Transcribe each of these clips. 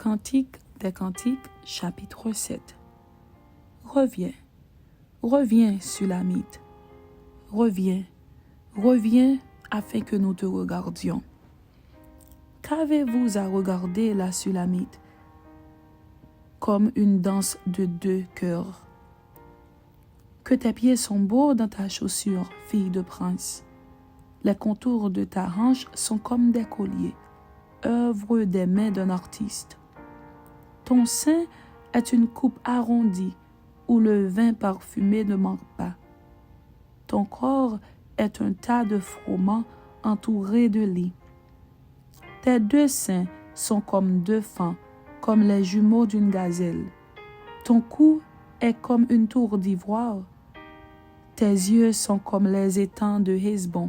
Cantique des Cantiques, chapitre 7. Reviens, reviens, Sulamite. Reviens, reviens afin que nous te regardions. Qu'avez-vous à regarder la Sulamite comme une danse de deux cœurs? Que tes pieds sont beaux dans ta chaussure, fille de prince. Les contours de ta hanche sont comme des colliers, œuvre des mains d'un artiste. Ton sein est une coupe arrondie où le vin parfumé ne manque pas. Ton corps est un tas de froment entouré de lit. Tes deux seins sont comme deux fans, comme les jumeaux d'une gazelle. Ton cou est comme une tour d'ivoire. Tes yeux sont comme les étangs de Hesbon,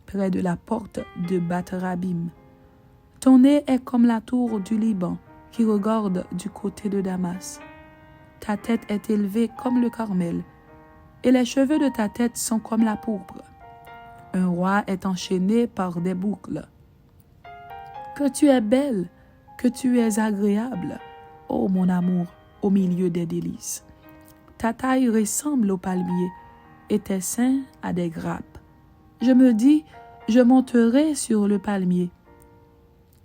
près de la porte de Bath-Rabim. Ton nez est comme la tour du Liban, qui regarde du côté de Damas. Ta tête est élevée comme le Carmel, et les cheveux de ta tête sont comme la pourpre. Un roi est enchaîné par des boucles. Que tu es belle, que tu es agréable, ô mon amour, au milieu des délices. Ta taille ressemble au palmier, et tes seins à des grappes. Je me dis, je monterai sur le palmier.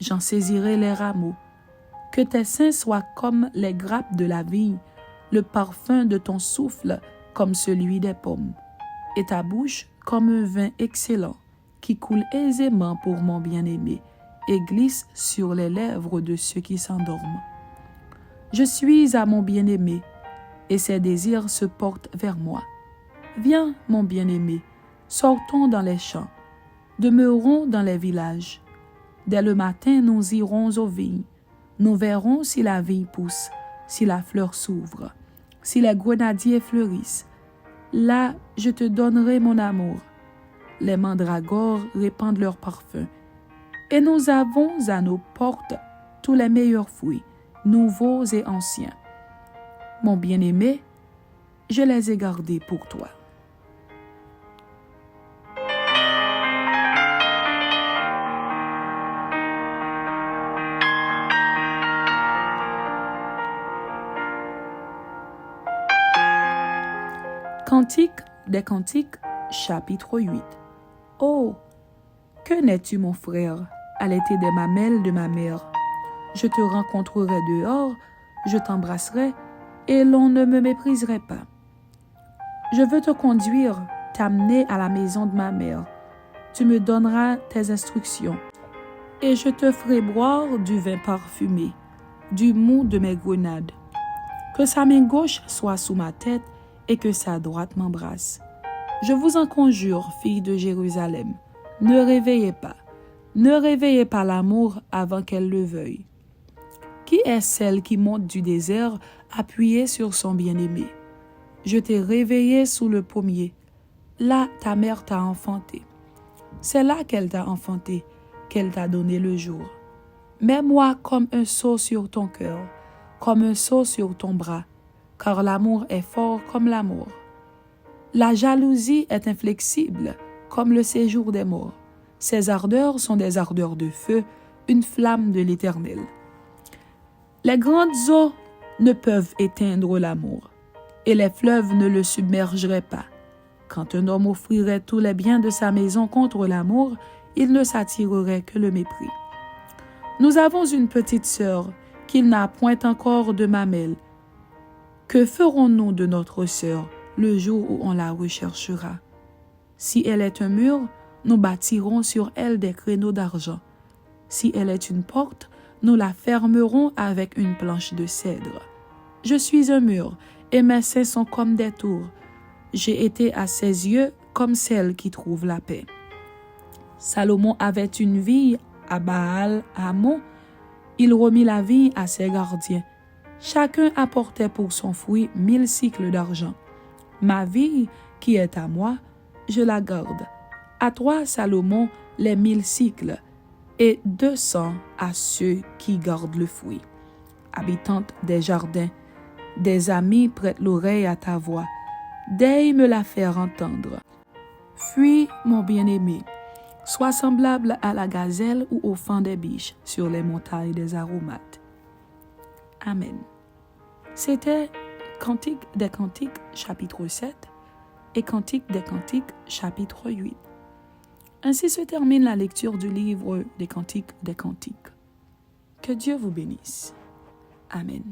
J'en saisirai les rameaux. Que tes seins soient comme les grappes de la vigne, le parfum de ton souffle comme celui des pommes, et ta bouche comme un vin excellent qui coule aisément pour mon bien-aimé et glisse sur les lèvres de ceux qui s'endorment. Je suis à mon bien-aimé, et ses désirs se portent vers moi. Viens, mon bien-aimé, sortons dans les champs, demeurons dans les villages. Dès le matin, nous irons aux vignes. Nous verrons si la vigne pousse, si la fleur s'ouvre, si les grenadiers fleurissent. Là, je te donnerai mon amour. Les mandragores répandent leur parfum. Et nous avons à nos portes tous les meilleurs fruits, nouveaux et anciens. Mon bien-aimé, je les ai gardés pour toi. Cantique des Cantiques, chapitre 8. Oh, que n'es-tu, mon frère, à l'été des mamelles de ma mère? Je te rencontrerai dehors, je t'embrasserai, et l'on ne me mépriserait pas. Je veux te conduire, t'amener à la maison de ma mère. Tu me donneras tes instructions, et je te ferai boire du vin parfumé, du mou de mes grenades. Que sa main gauche soit sous ma tête, et que sa droite m'embrasse. Je vous en conjure, filles de Jérusalem, ne réveillez pas l'amour avant qu'elle le veuille. Qui est celle qui monte du désert appuyée sur son bien-aimé? Je t'ai réveillé sous le pommier. Là, ta mère t'a enfanté. C'est là qu'elle t'a enfanté, qu'elle t'a donné le jour. Mets-moi comme un sceau sur ton cœur, comme un sceau sur ton bras, car l'amour est fort comme la mort. La jalousie est inflexible comme le séjour des morts. Ses ardeurs sont des ardeurs de feu, une flamme de l'Éternel. Les grandes eaux ne peuvent éteindre l'amour, et les fleuves ne le submergeraient pas. Quand un homme offrirait tous les biens de sa maison contre l'amour, il ne s'attirerait que le mépris. Nous avons une petite sœur qu'il n'a point encore de mamelle. Que ferons-nous de notre sœur le jour où on la recherchera? Si elle est un mur, nous bâtirons sur elle des créneaux d'argent. Si elle est une porte, nous la fermerons avec une planche de cèdre. Je suis un mur, et mes seins sont comme des tours. J'ai été à ses yeux comme celle qui trouve la paix. Salomon avait une vigne à Baal-Hamon. Il remit la vigne à ses gardiens. Chacun apportait pour son fruit 1000 cycles d'argent. Ma vie, qui est à moi, je la garde. À toi, Salomon, les 1000 cycles, et 200 à ceux qui gardent le fruit. Habitante des jardins, des amis prêtent l'oreille à ta voix. Daigne me la faire entendre. Fuis, mon bien-aimé. Sois semblable à la gazelle ou au faon des biches sur les montagnes des aromates. Amen. C'était Cantique des Cantiques, chapitre 7, et Cantique des Cantiques, chapitre 8. Ainsi se termine la lecture du livre des Cantiques des Cantiques. Que Dieu vous bénisse. Amen.